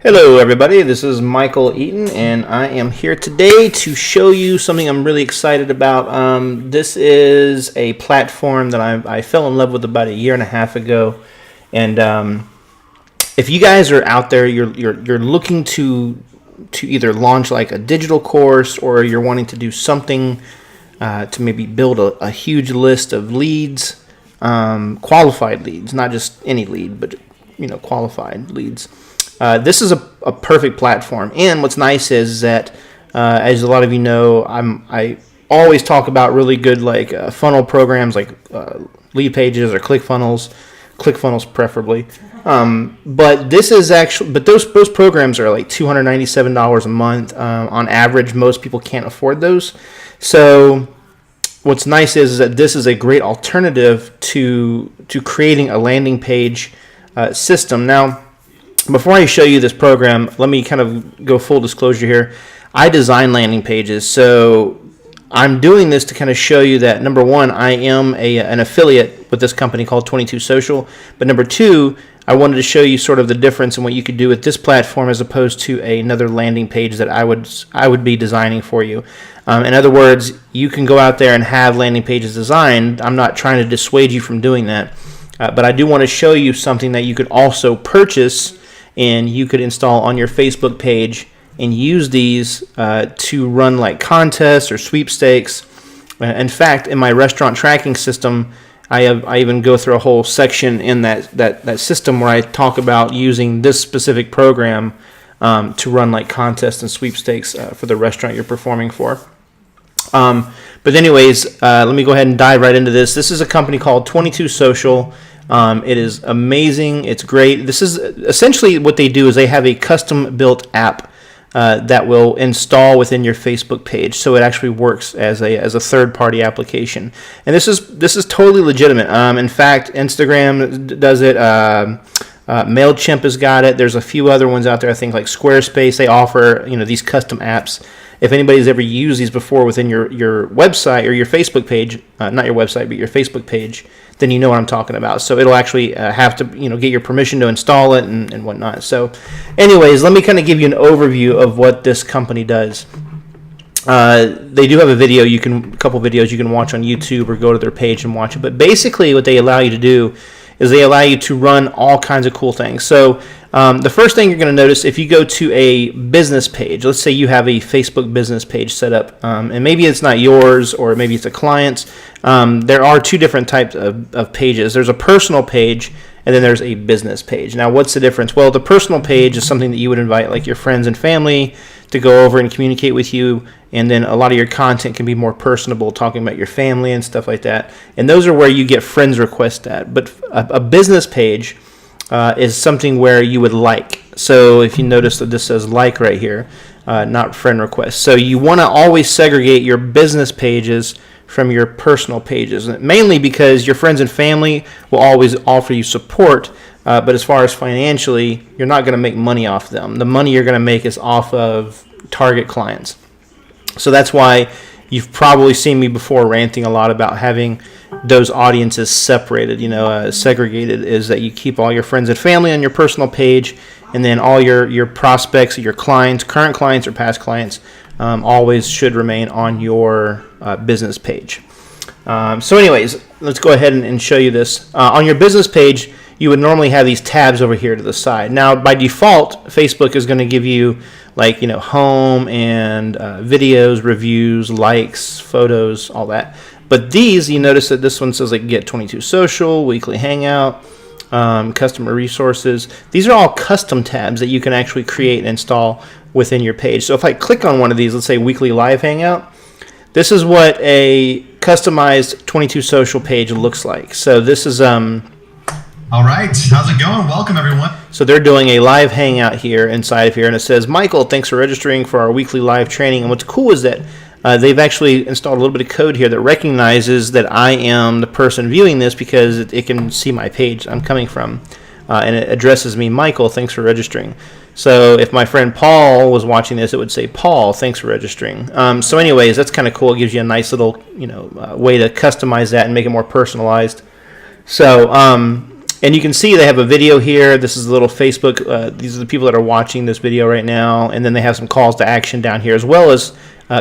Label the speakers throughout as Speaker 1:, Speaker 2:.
Speaker 1: Hello everybody, this is Michael Eaton and I am here today to show you something I'm really excited about. This is a platform that I fell in love with about a year and a half ago, and if you guys are out there, you're looking to either launch like a digital course, or you're wanting to do something to maybe build a huge list of leads, qualified leads, not just any lead, but qualified leads. This is a perfect platform, and what's nice is that, as a lot of you know, I always talk about really good funnel programs like Lead Pages or ClickFunnels preferably. But this is actually, but those programs are like $297 a month on average. Most people can't afford those. So what's nice is that this is a great alternative to creating a landing page system. Now, before I show you this program, let me kind of go full disclosure here. I design landing pages, so I'm doing this to kind of show you that, number one, I am an affiliate with this company called 22 Social, but number two, I wanted to show you sort of the difference in what you could do with this platform as opposed to another landing page that I would be designing for you. In other words, you can go out there and have landing pages designed. I'm not trying to dissuade you from doing that, but I do want to show you something that you could also purchase and you could install on your Facebook page and use these to run like contests or sweepstakes. In fact, in my restaurant tracking system, I even go through a whole section in that system where I talk about using this specific program to run like contests and sweepstakes for the restaurant you're performing for. But anyways, let me go ahead and dive right into this. This is a company called 22 Social. It is amazing. It's great. This is essentially what they do is they have a custom built app that will install within your Facebook page, so it actually works as a third party application. And this is totally legitimate. In fact, Instagram does it. MailChimp has got it. There's a few other ones out there. I think like Squarespace. They offer these custom apps. If anybody's ever used these before within your website or your Facebook page, not your website, but your Facebook page, then you know what I'm talking about. So it'll actually have to get your permission to install it and whatnot. So anyways, let me kind of give you an overview of what this company does. They do have a couple videos you can watch on YouTube or go to their page and watch it. But basically what they allow you to do is they allow you to run all kinds of cool things. So the first thing you're going to notice, if you go to a business page, let's say you have a Facebook business page set up, and maybe it's not yours or maybe it's a client's. There are two different types of pages. There's a personal page and then there's a business page. Now, what's the difference? Well, the personal page is something that you would invite like your friends and family to go over and communicate with you, and then a lot of your content can be more personable, talking about your family and stuff like that. And those are where you get friends requests at. But a business page is something where you would like. So if you notice that this says like right here, not friend requests. So you want to always segregate your business pages from your personal pages, mainly because your friends and family will always offer you support, but as far as financially, you're not going to make money off them. The money you're going to make is off of target clients. So that's why you've probably seen me before ranting a lot about having those audiences separated, segregated, is that you keep all your friends and family on your personal page, and then all your prospects, your clients, current clients or past clients, always should remain on your business page. So anyways, let's go ahead and show you this. On your business page, you would normally have these tabs over here to the side. Now, by default, Facebook is going to give you home and videos, reviews, likes, photos, all that. But these, you notice that this one says Get 22 Social, Weekly Hangout, Customer Resources. These are all custom tabs that you can actually create and install within your page. So if I click on one of these, let's say Weekly Live Hangout, this is what a customized 22 Social page looks like. So this is
Speaker 2: all right, how's it going? Welcome, everyone.
Speaker 1: So they're doing a live hangout here inside of here, and it says, Michael, thanks for registering for our weekly live training. And what's cool is that they've actually installed a little bit of code here that recognizes that I am the person viewing this, because it can see my page I'm coming from, and it addresses me, Michael, thanks for registering. So if my friend Paul was watching this, it would say, Paul, thanks for registering. So anyways, that's kind of cool. It gives you a nice little way to customize that and make it more personalized. So And you can see they have a video here. This is a little Facebook. These are the people that are watching this video right now. And then they have some calls to action down here, as well as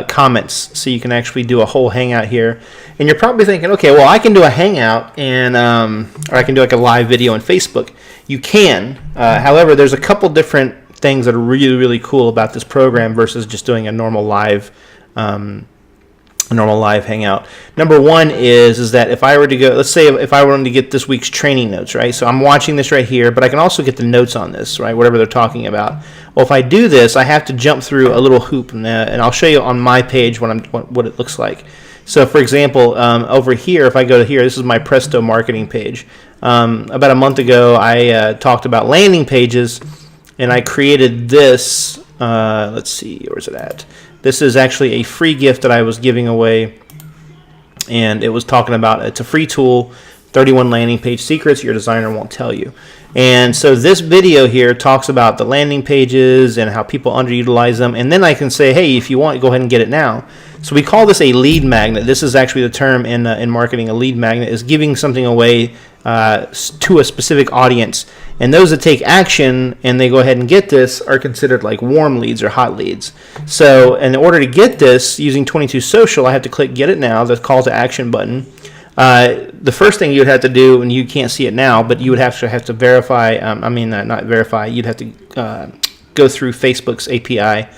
Speaker 1: comments. So you can actually do a whole hangout here. And you're probably thinking, okay, well, I can do a hangout and or I can do like a live video on Facebook. You can. However, there's a couple different things that are really, really cool about this program versus just doing a normal live hangout. Number one is that if I were to go, let's say if I wanted to get this week's training notes, right? So I'm watching this right here, but I can also get the notes on this, right? Whatever they're talking about. Well, if I do this, I have to jump through a little hoop, and I'll show you on my page what it looks like. So, for example, over here, if I go to here, this is my Presto marketing page. About a month ago, I talked about landing pages, and I created this. Let's see, where's it at? This is actually a free gift that I was giving away, and it was talking about it's a free tool, 31 landing page secrets your designer won't tell you. And so this video here talks about the landing pages and how people underutilize them, and then I can say, hey, if you want, go ahead and get it now. So we call this a lead magnet. This is actually the term in marketing. A lead magnet is giving something away to a specific audience, and those that take action and they go ahead and get this are considered like warm leads or hot leads. So in order to get this using 22 Social, I have to click get it now, the call to action button. The first thing you'd have to do, and you can't see it now, but you would have to verify, not verify, you'd have to go through Facebook's API,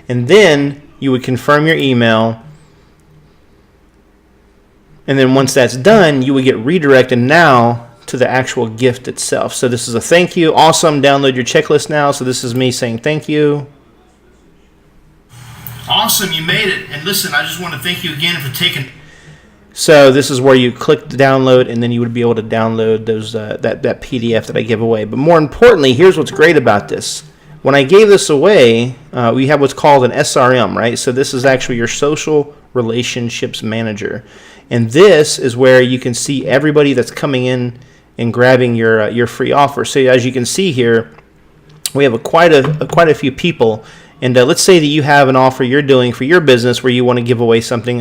Speaker 1: and then you would confirm your email. And then once that's done, you would get redirected now to the actual gift itself. So this is a thank you. Awesome. Download your checklist now. So this is me saying thank you.
Speaker 3: Awesome. You made it. And listen, I just want to thank you again for taking...
Speaker 1: So this is where you click the download, and then you would be able to download those that PDF that I give away. But more importantly, here's what's great about this. When I gave this away, we have what's called an SRM, right? So this is actually your social relationships manager. And this is where you can see everybody that's coming in and grabbing your free offer. So as you can see here, we have quite a few people. And let's say that you have an offer you're doing for your business where you want to give away something.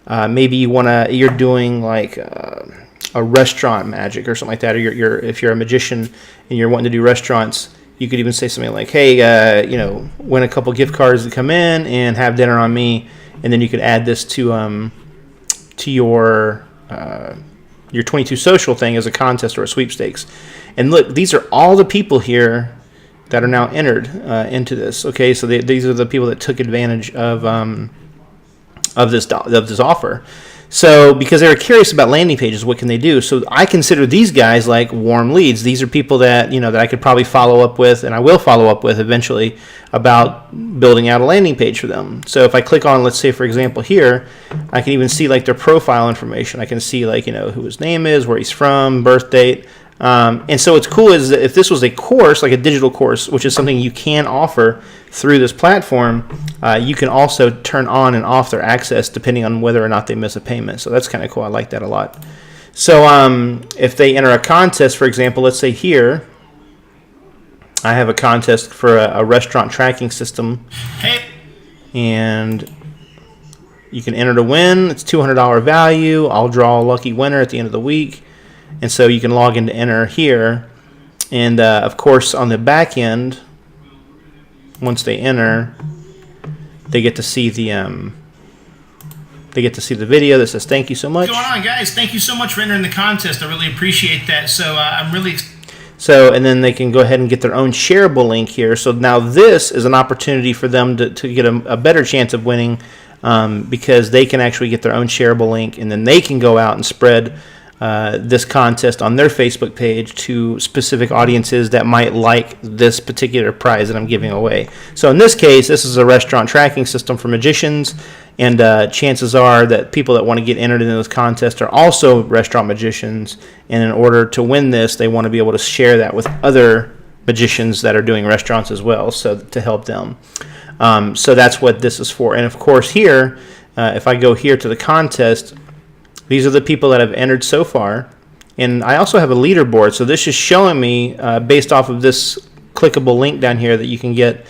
Speaker 1: Maybe you're doing like a restaurant magic or something like that. Or if you're a magician and you're wanting to do restaurants, you could even say something like, hey, win a couple gift cards to come in and have dinner on me. And then you could add this to your 22 Social thing as a contest or a sweepstakes. And look, these are all the people here that are now entered into this. Okay, so these are the people that took advantage of this offer. So because they were curious about landing pages, what can they do? So I consider these guys like warm leads. These are people that that I could probably follow up with, and I will follow up with eventually about building out a landing page for them. So if I click on, let's say for example here, I can even see like their profile information. I can see like who his name is, where he's from, birth date. And so what's cool is that if this was a course, like a digital course, which is something you can offer through this platform, you can also turn on and off their access depending on whether or not they miss a payment. So that's kind of cool. I like that a lot. So if they enter a contest, for example, let's say here, I have a contest for a restaurant tracking system.
Speaker 3: Hey.
Speaker 1: And you can enter to win. It's $200 value. I'll draw a lucky winner at the end of the week. And so you can log in to enter here. And of course, on the back end, once they enter, they get to see the video that says thank you so much.
Speaker 3: What's going on, guys? Thank you so much for entering the contest. I really appreciate that. So I'm really...
Speaker 1: So, and then they can go ahead and get their own shareable link here. So now this is an opportunity for them to get a better chance of winning because they can actually get their own shareable link, and then they can go out and spread this contest on their Facebook page to specific audiences that might like this particular prize that I'm giving away. So in this case, this is a restaurant tracking system for magicians, and chances are that people that want to get entered into this contest are also restaurant magicians, and in order to win this, they want to be able to share that with other magicians that are doing restaurants as well, so to help them. So that's what this is for. And of course here, if I go here to the contest, these are the people that have entered so far. And I also have a leaderboard. So this is showing me, based off of this clickable link down here, that you can get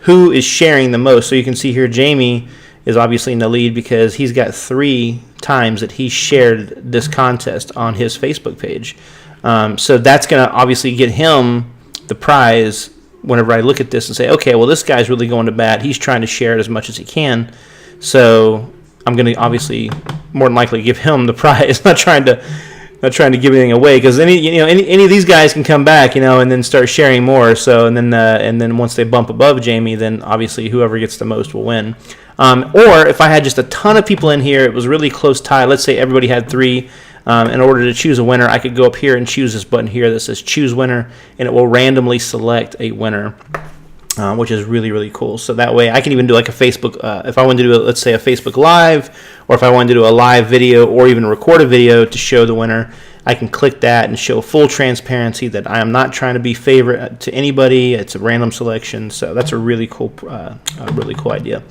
Speaker 1: who is sharing the most. So you can see here Jamie is obviously in the lead because he's got 3 times that he shared this contest on his Facebook page. So that's going to obviously get him the prize whenever I look at this and say, okay, well, this guy's really going to bat. He's trying to share it as much as he can. So I'm going to obviously more than likely give him the prize, not trying to give anything away, because any of these guys can come back, and then start sharing more. So and then once they bump above Jamie, then obviously whoever gets the most will win. Or if I had just a ton of people in here, it was really close tie. Let's say everybody had 3. In order to choose a winner, I could go up here and choose this button here that says choose winner, and it will randomly select a winner, which is really, really cool. So that way I can even do like a Facebook, if I wanted to do, let's say, a Facebook Live, or if I wanted to do a live video or even record a video to show the winner, I can click that and show full transparency that I am not trying to be favorite to anybody. It's a random selection. So that's a really cool idea.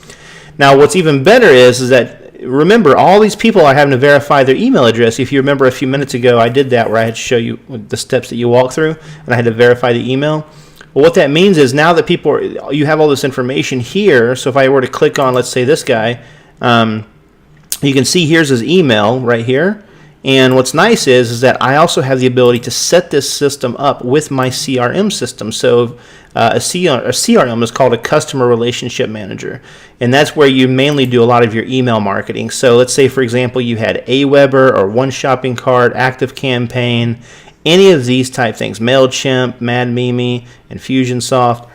Speaker 1: Now, what's even better is that, remember, all these people are having to verify their email address. If you remember a few minutes ago, I did that where I had to show you the steps that you walk through, and I had to verify the email. Well, what that means is now that you have all this information here, so if I were to click on, let's say, this guy, you can see here's his email right here. And what's nice is that I also have the ability to set this system up with my CRM system. So a CRM is called a Customer Relationship Manager, and that's where you mainly do a lot of your email marketing. So let's say, for example, you had Aweber or One Shopping Cart, ActiveCampaign, any of these type things, MailChimp, MadMimi, Infusionsoft.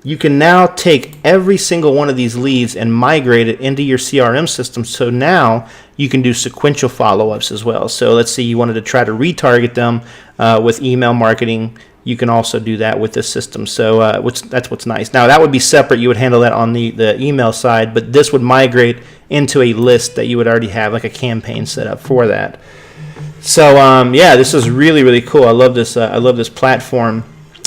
Speaker 1: You can now take every single one of these leads and migrate it into your CRM system. So now you can do sequential follow-ups as well. So let's say you wanted to try to retarget them with email marketing. You can also do that with this system. So that's what's nice. Now, that would be separate. You would handle that on the email side, but this would migrate into a list that you would already have, like a campaign set up for that. So yeah, this is really, really cool. I love this platform.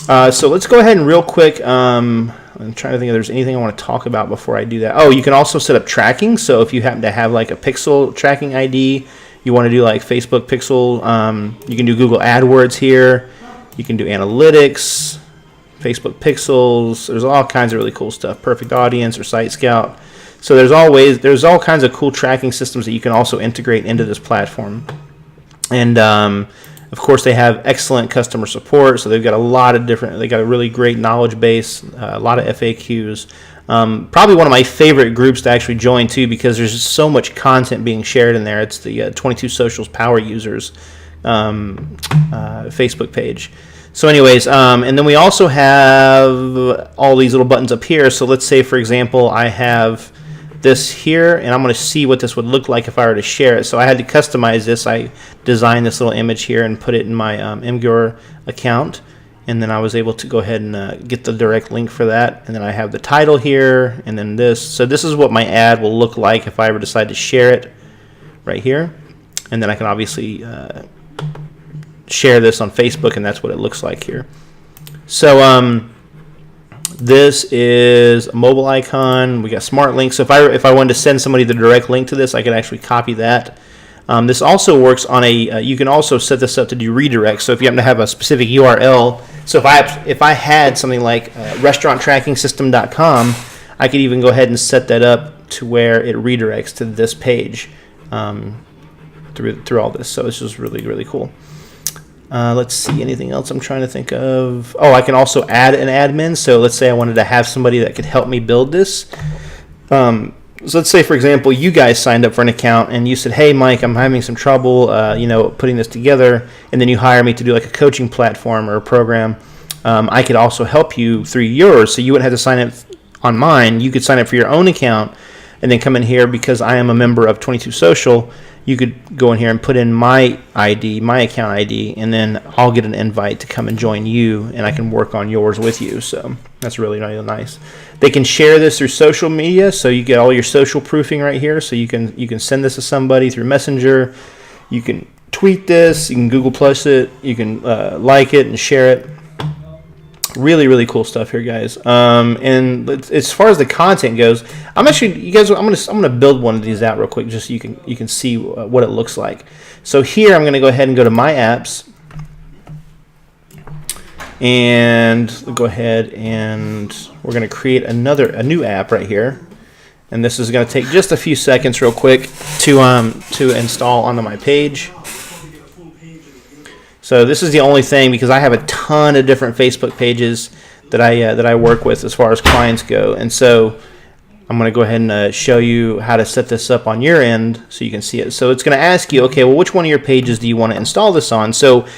Speaker 1: So let's go ahead and real quick, I'm trying to think if there's anything I want to talk about before I do that. Oh, you can also set up tracking. So if you happen to have like a Pixel tracking ID, you want to do like Facebook Pixel, you can do Google AdWords here. You can do analytics, Facebook Pixels. There's all kinds of really cool stuff. Perfect Audience or Site Scout. So there's all kinds of cool tracking systems that you can also integrate into this platform. And of course, they have excellent customer support, so they've got they got a really great knowledge base, a lot of FAQs. Probably one of my favorite groups to actually join too, because there's just so much content being shared in there. It's the 22 Socials Power Users Facebook page. So anyways, and then we also have all these little buttons up here. So let's say, for example, I have this here, and I'm going to see what this would look like if I were to share it. So I had to customize this. I designed this little image here and put it in my Imgur account, and then I was able to go ahead and get the direct link for that. And then I have the title here, and then this. So this is what my ad will look like if I ever decide to share it right here. And then I can obviously share this on Facebook, and that's what it looks like here. So this is a mobile icon. We got smart links. So if I wanted to send somebody the direct link to this, I could actually copy that. This also works on you can also set this up to do redirect. So if you happen to have a specific URL, so if I had something like restauranttrackingsystem.com, I could even go ahead and set that up to where it redirects to this page through all this. So it's just really, really cool. Let's see, anything else I'm trying to think of. Oh, I can also add an admin. So let's say I wanted to have somebody that could help me build this. So let's say, for example, you guys signed up for an account and you said, hey, Mike, I'm having some trouble, putting this together. And then you hire me to do like a coaching platform or a program. I could also help you through yours. So you wouldn't have to sign up on mine. You could sign up for your own account and then come in here because I am a member of 22 Social. You could go in here and put in my ID, my account ID, and then I'll get an invite to come and join you, and I can work on yours with you. So that's really, really nice. They can share this through social media, so you get all your social proofing right here. So you can send this to somebody through Messenger. You can tweet this. You can Google Plus it. You can like it and share it. Really, really cool stuff here, guys. And as far as the content goes, I'm gonna build one of these out real quick, just so you can see what it looks like. So here, I'm gonna go ahead and go to My Apps, and go ahead and we're gonna create a new app right here. And this is gonna take just a few seconds, real quick, to install onto my page. So this is the only thing, because I have a ton of different Facebook pages that I work with as far as clients go, and so I'm going to go ahead and show you how to set this up on your end so you can see it. So it's going to ask you, okay, well, which one of your pages do you want to install this on? So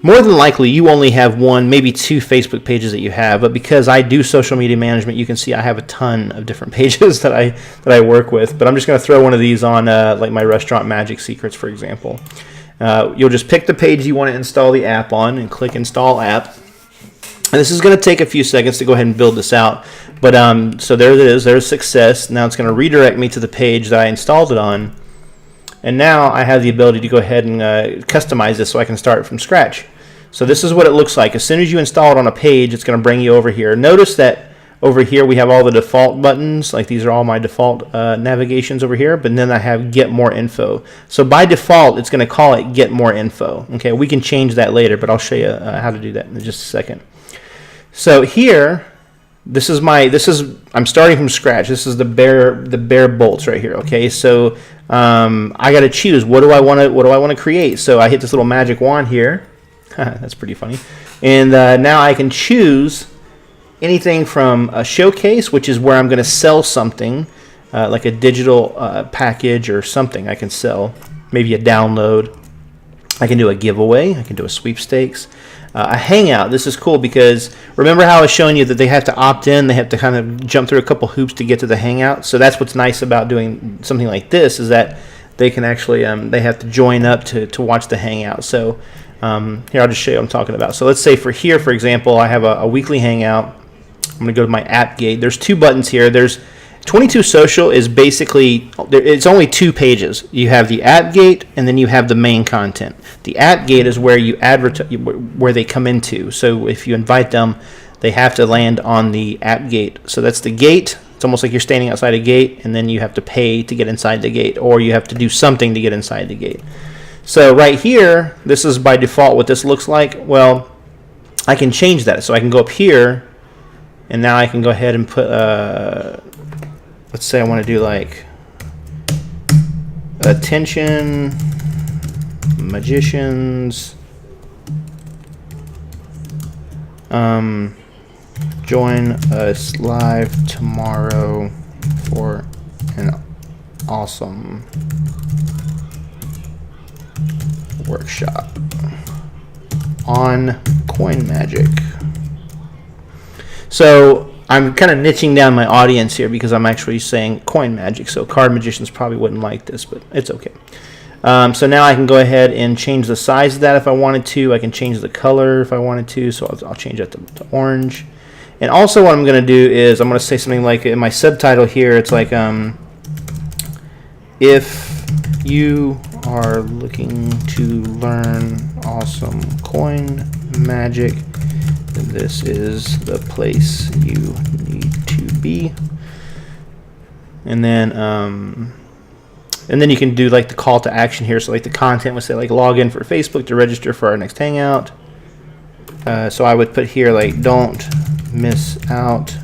Speaker 1: more than likely, you only have one, maybe two Facebook pages that you have, but because I do social media management, you can see I have a ton of different pages that I work with. But I'm just going to throw one of these on, like my Restaurant Magic Secrets, for example. You'll just pick the page you want to install the app on and click Install App. And this is going to take a few seconds to go ahead and build this out. But so there it is. There's success. Now it's going to redirect me to the page that I installed it on. And now I have the ability to go ahead and customize this so I can start from scratch. So this is what it looks like. As soon as you install it on a page, it's going to bring you over here. Notice that over here we have all the default buttons. Like these are all my default navigations over here. But then I have Get More Info. So by default, it's going to call it Get More Info. Okay, we can change that later, but I'll show you how to do that in just a second. So here, I'm starting from scratch. This is the bare bolts right here. Okay, so I got to choose what do I want to create. So I hit this little magic wand here. That's pretty funny. And now I can choose anything from a showcase, which is where I'm going to sell something, like a digital package or something I can sell, maybe a download. I can do a giveaway. I can do a sweepstakes. A hangout. This is cool because remember how I was showing you that they have to opt in, they have to kind of jump through a couple hoops to get to the hangout. So that's what's nice about doing something like this, is that they can actually they have to join up to watch the hangout. So here, I'll just show you what I'm talking about. So let's say for example, I have a weekly hangout. I'm going to go to my app gate. There's two buttons here. There's 22 Social is basically, it's only two pages. You have the app gate and then you have the main content. The app gate is where you advertise, where they come into. So if you invite them, they have to land on the app gate. So that's the gate. It's almost like you're standing outside a gate, and then you have to pay to get inside the gate, or you have to do something to get inside the gate. So right here, this is by default what this looks like. Well, I can change that. So I can go up here, and now I can go ahead and put, let's say I want to do like attention magicians, join us live tomorrow for an awesome workshop on Coin Magic. So I'm kind of niching down my audience here because I'm actually saying Coin Magic, so card magicians probably wouldn't like this, but it's okay. So now I can go ahead and change the size of that if I wanted to. I can change the color if I wanted to, so I'll change that to orange. And also what I'm going to do is I'm going to say something like in my subtitle here, it's like, if you are looking to learn awesome coin magic, then this is the place you need to be. And then you can do like the call to action here. So like the content would say like log in for Facebook to register for our next hangout. So I would put here like don't miss out,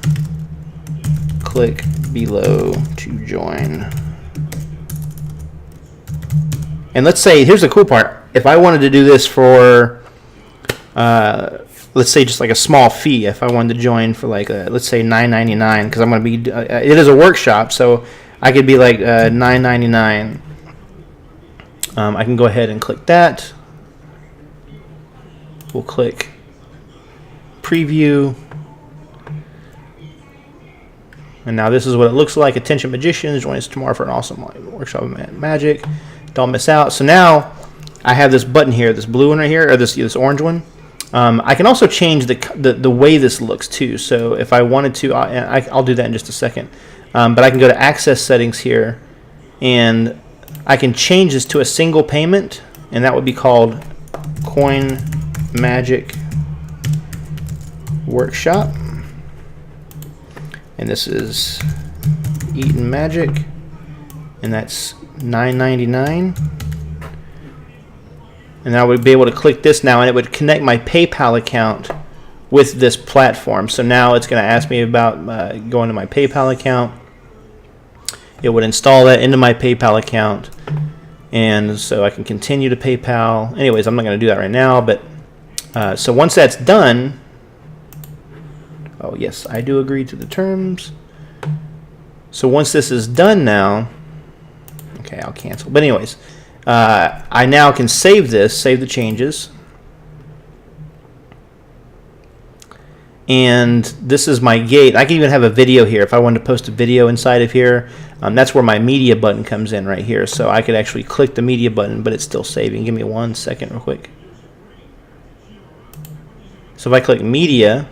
Speaker 1: click below to join. And let's say, here's the cool part, if I wanted to do this for let's say just like a small fee, if I wanted to join for like let's say $9.99, because I'm going to be it is a workshop, so I could be like $9.99. I can go ahead and click that. We'll click preview. And now this is what it looks like. Attention magicians, join us tomorrow for an awesome workshop of magic. Don't miss out. So now I have this button here, this blue one right here, or this orange one. I can also change the way this looks too. So if I wanted to, I'll do that in just a second. But I can go to access settings here, and I can change this to a single payment, and that would be called Coin Magic Workshop. And this is Eaton Magic, and that's $9.99. And I would be able to click this now, and it would connect my PayPal account with this platform. So now it's going to ask me about going to my PayPal account. It would install that into my PayPal account, and so I can continue to PayPal. Anyways, I'm not going to do that right now, but So once that's done, oh yes, I do agree to the terms. So once this is done now, okay, I'll cancel. But anyways, I now can save this, save the changes. And this is my gate. I can even have a video here if I wanted to post a video inside of here. That's where my media button comes in right here. So I could actually click the media button, but it's still saving. Give me 1 second real quick. So if I click media,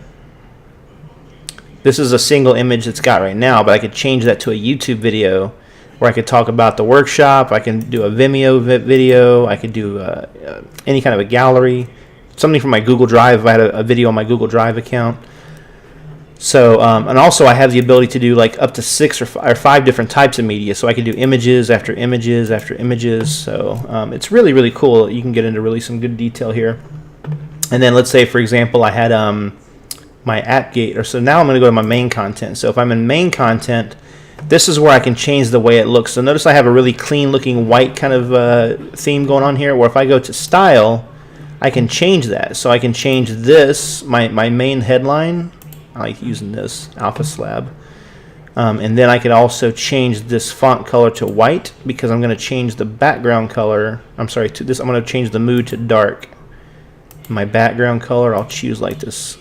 Speaker 1: this is a single image it's got right now, but I could change that to a YouTube video where I could talk about the workshop. I can do a Vimeo video. I could do any kind of a gallery. Something from my Google Drive if I had a video on my Google Drive account. So, and also I have the ability to do like up to 6 or 5 different types of media. So I can do images after images after images. So it's really, really cool. You can get into really some good detail here. And then let's say, for example, I had my app gate. Or so now I'm going to go to my main content. So if I'm in main content, this is where I can change the way it looks. So notice I have a really clean looking white kind of theme going on here, where if I go to style, I can change that. So I can change this, my main headline. I like using this, Alpha Slab. And then I could also change this font color to white, because I'm going to change the background color. I'm sorry, to this. I'm going to change the mood to dark. My background color, I'll choose like this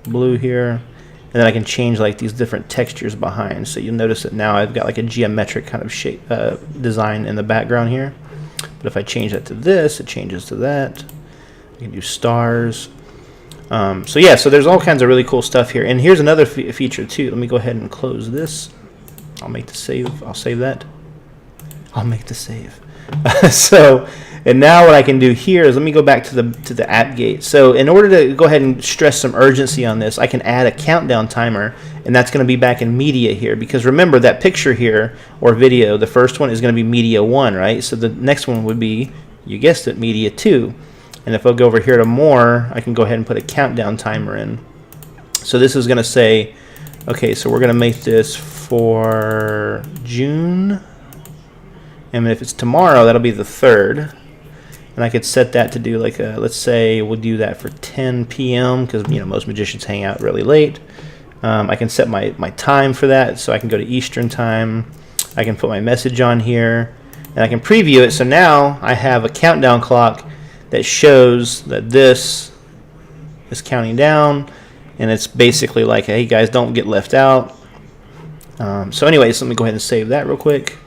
Speaker 1: blue here. And then I can change like these different textures behind. So you'll notice that now I've got like a geometric kind of shape design in the background here. But if I change that to this, it changes to that. I can do stars. So yeah, so there's all kinds of really cool stuff here. And here's another feature too. Let me go ahead and close this. I'll make the save. I'll save that. I'll make the save. So, and now what I can do here is let me go back to the app gate. So in order to go ahead and stress some urgency on this, I can add a countdown timer, and that's going to be back in media here, because remember that picture here or video, the first one is going to be media 1, right? So the next one would be, you guessed it, media 2. And if I go over here to more, I can go ahead and put a countdown timer in. So this is going to say, okay, so we're going to make this for June. And if it's tomorrow, that'll be the 3rd. And I could set that to do like a, let's say we'll do that for 10 p.m. because, you know, most magicians hang out really late. I can set my time for that, so I can go to Eastern time. I can put my message on here, and I can preview it. So now I have a countdown clock that shows that this is counting down, and it's basically like, hey guys, don't get left out. So anyways, let me go ahead and save that real quick.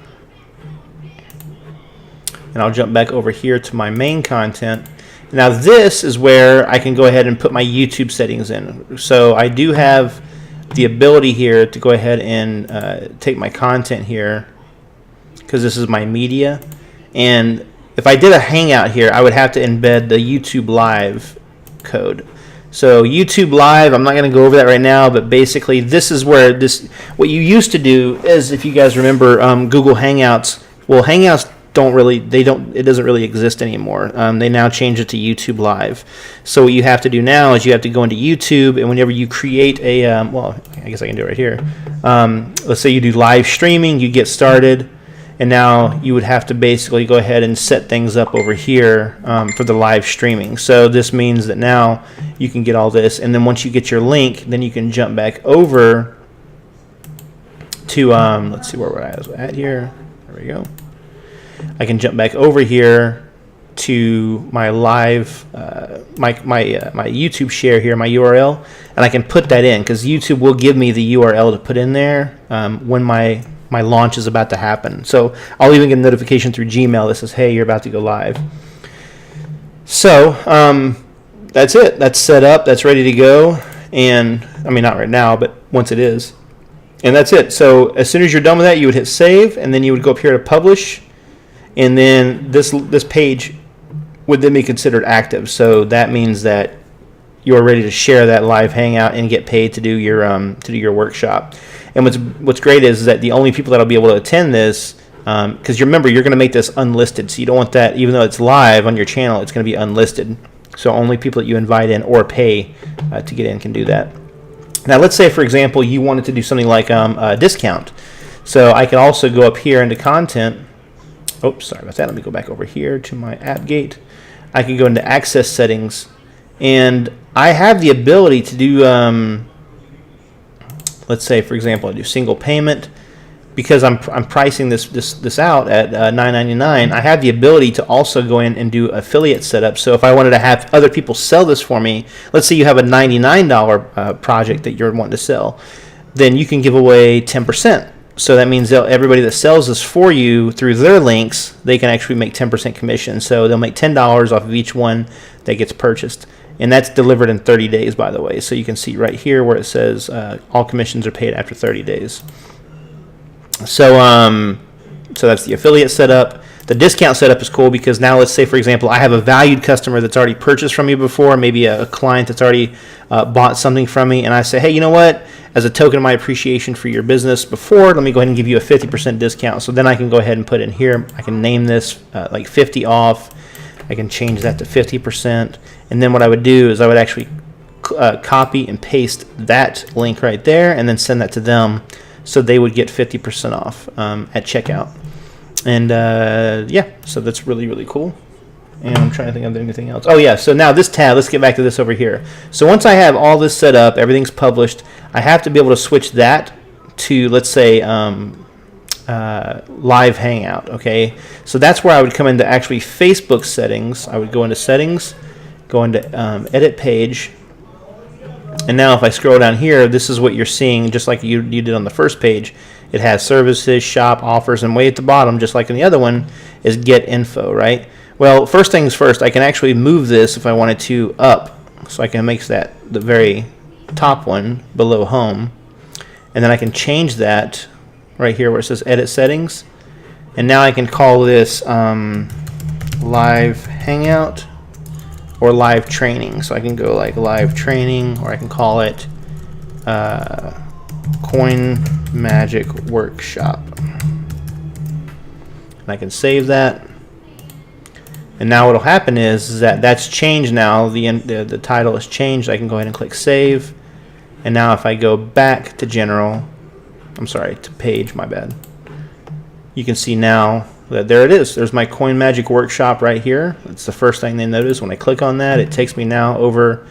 Speaker 1: And I'll jump back over here to my main content. Now this is where I can go ahead and put my YouTube settings in. So I do have the ability here to go ahead and take my content here, because this is my media. And if I did a Hangout here, I would have to embed the YouTube Live code. So YouTube Live, I'm not going to go over that right now, but basically this is where what you used to do is, if you guys remember Google Hangouts, well, Hangouts it doesn't really exist anymore. They now change it to YouTube Live. So what you have to do now is you have to go into YouTube, and whenever you create a, well, I guess I can do it right here. Let's say you do live streaming, you get started, and now you would have to basically go ahead and set things up over here for the live streaming. So this means that now you can get all this, and then once you get your link, then you can jump back over to, let's see where we're at here. There we go. I can jump back over here to my live, my YouTube share here, my URL, and I can put that in, because YouTube will give me the URL to put in there when my launch is about to happen. So I'll even get a notification through Gmail that says, hey, you're about to go live. So that's it. That's set up. That's ready to go. And I mean, not right now, but once it is. And that's it. So as soon as you're done with that, you would hit save, and then you would go up here to publish. And then this page would then be considered active. So that means that you're ready to share that live hangout and get paid to do your workshop. And what's great is that the only people that'll be able to attend this, because you remember you're going to make this unlisted, so you don't want that, even though it's live on your channel, it's going to be unlisted. So only people that you invite in or pay to get in can do that. Now let's say, for example, you wanted to do something like a discount. So I can also go up here into content. Oops, sorry about that. Let me go back over here to my app gate. I can go into access settings, And I have the ability to do, let's say, for example, I do single payment. Because I'm pricing this out at $9.99, I have the ability to also go in and do affiliate setup. So if I wanted to have other people sell this for me, let's say you have a $99 project that you're wanting to sell, then you can give away 10%. So that means everybody that sells this for you through their links, they can actually make 10% commission. So they'll make $10 off of each one that gets purchased. And that's delivered in 30 days, by the way. So you can see right here where it says all commissions are paid after 30 days. So so that's the affiliate setup. The discount setup is cool because now let's say, for example, I have a valued customer that's already purchased from me before, maybe a client that's already bought something from me, and I say, hey, you know what? As a token of my appreciation for your business before, let me go ahead and give you a 50% discount. So then I can go ahead and put in here, I can name this like 50 off. I can change that to 50%. And then what I would do is I would actually copy and paste that link right there and then send that to them. So they would get 50% off at checkout. And yeah, so that's really, really cool. And I'm trying to think of anything else. Oh yeah, so now this tab, let's get back to this over here. So once I have all this set up, everything's published, I have to be able to switch that to, let's say, live hangout, okay? So that's where I would come into actually Facebook settings. I would go into settings, go into edit page. And now if I scroll down here, this is what you're seeing, just like you did on the first page. It has services, shop, offers, and way at the bottom, just like in the other one, is get info, right? Well, first things first, I can actually move this if I wanted to up. So I can make that the very top one below home. And then I can change that right here where it says edit settings. And now I can call this live hangout or live training. So I can go like live training, or I can call it Coin Magic Workshop. And I can save that. And now what will happen is that that's changed now. The title is changed. I can go ahead and click save. And now if I go back to general, I'm sorry, to page, my bad. You can see now that there it is. There's my Coin Magic Workshop right here. That's the first thing they notice. When I click on that, it takes me now over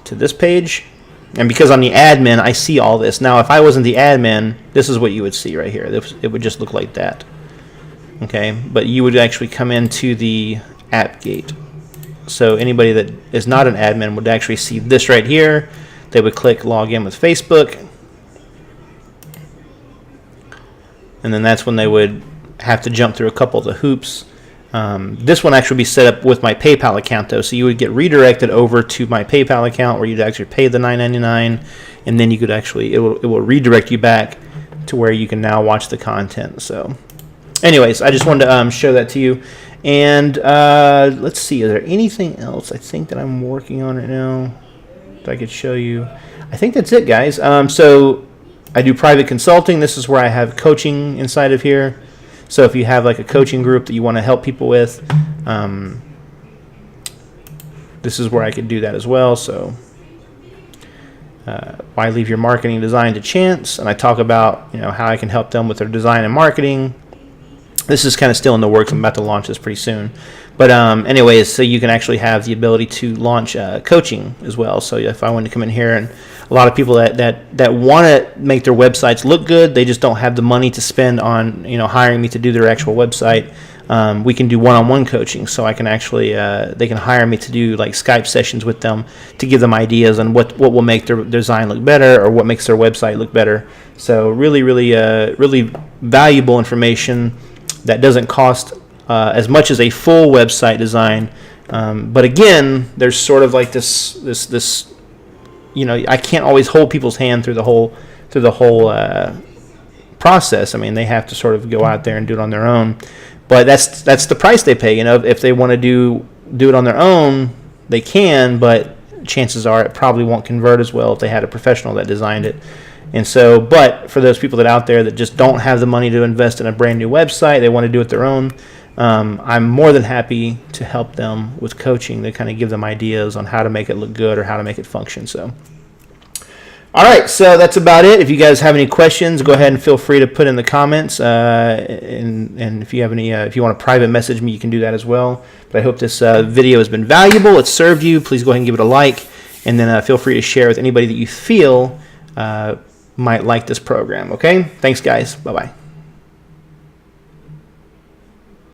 Speaker 1: to this page. And because I'm the admin, I see all this. Now, if I wasn't the admin, this is what you would see right here. It would just look like that. Okay, but you would actually come into the app gate. So anybody that is not an admin would actually see this right here. They would click log in with Facebook. And then that's when they would have to jump through a couple of the hoops. This one actually be set up with my PayPal account though, so you would get redirected over to my PayPal account where you'd actually pay the $9.99, and then you could actually it will redirect you back to where you can now watch the content. So, anyways, I just wanted to show that to you. And let's see, is there anything else I think that I'm working on right now that I could show you? I think that's it, guys. So I do private consulting. This is where I have coaching inside of here. So if you have like a coaching group that you want to help people with, this is where I could do that as well. So why leave your marketing design to chance? And I talk about how I can help them with their design and marketing. This is kind of still in the works. I'm about to launch this pretty soon. But anyways, so you can actually have the ability to launch coaching as well. So if I wanted to come in here, and a lot of people that want to make their websites look good, they just don't have the money to spend on hiring me to do their actual website. We can do one-on-one coaching. So I can actually they can hire me to do like Skype sessions with them to give them ideas on what will make their design look better or what makes their website look better. So really, really, really valuable information that doesn't cost as much as a full website design, but again, there's sort of like this. I can't always hold people's hand through the whole process. I mean, they have to sort of go out there and do it on their own. But that's the price they pay. If they want to do it on their own, they can. But chances are it probably won't convert as well if they had a professional that designed it. And so, but for those people that out there that just don't have the money to invest in a brand new website, they want to do it their own. I'm more than happy to help them with coaching to kind of give them ideas on how to make it look good or how to make it function. So, All right, so that's about it. If you guys have any questions, go ahead and feel free to put in the comments. And if you have any, if you want to private message me, you can do that as well. But I hope this video has been valuable. It's served you. Please go ahead and give it a like, and then feel free to share with anybody that you feel might like this program. Okay? Thanks, guys. Bye-bye.